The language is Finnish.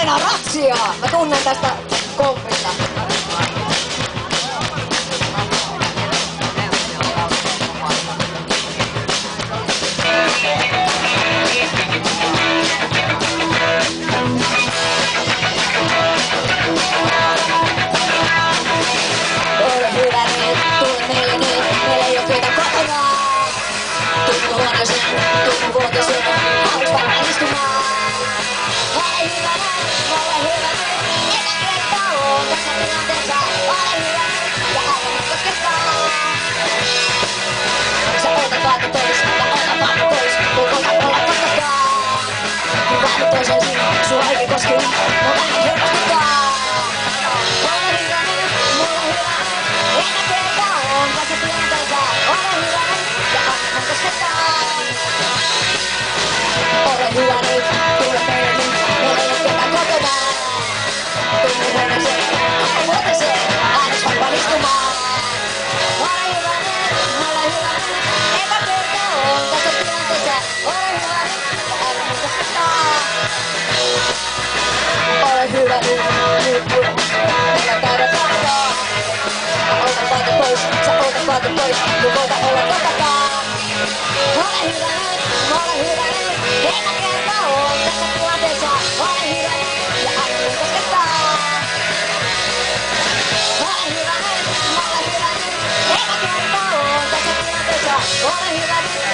painaa ratsia! Mä tunnen tästä kompista. Ole hyvä nyt, tule meille nyt, meillä ei oo työtä kotona. Tuu huoneeseen, tuu vuoteeseen, haluks varmaan istumaan. Ole hyvä nyt, eikä kertaa oo tässä tilanteessa. Ole hyvä nyt, ja älä nyt koskettaa. Sä otat vaatteet pois, ja ota vaatteet pois, kun koitat olla koskettaa. Kun vaatteet toiseen sinun, sua eikä koske, mua vähän hermostuttaa. Ole hyvä nyt, eikä kertaa oo tässä tilanteessa. Ole hyvä nyt, ja älä nyt koskettaa. Ole hyvä nyt, tule meille nyt, meillä ei oo ketään kotona. Tuu huoneeseen, tuu vuoteeseen, aines varmaan istumaan. Ole hyvä nyt, eikä kertaa oo tässä tilanteessa. Ole hyvä nyt, ja älä nyt koskettaa. Ole hyvä nyt, meillä käydä tahtoa. Ota vaatteet pois, sä otat vaatteet pois, kun voita olla kotakaan. Ole hyvä nyt, eikä kertaa oo tässä tilanteessa. Ole hyvä nyt, ja älä nyt koskettaa. Ole hyvä nyt, eikä kertaa oo tässä tilanteessa. Ole hyvä nyt,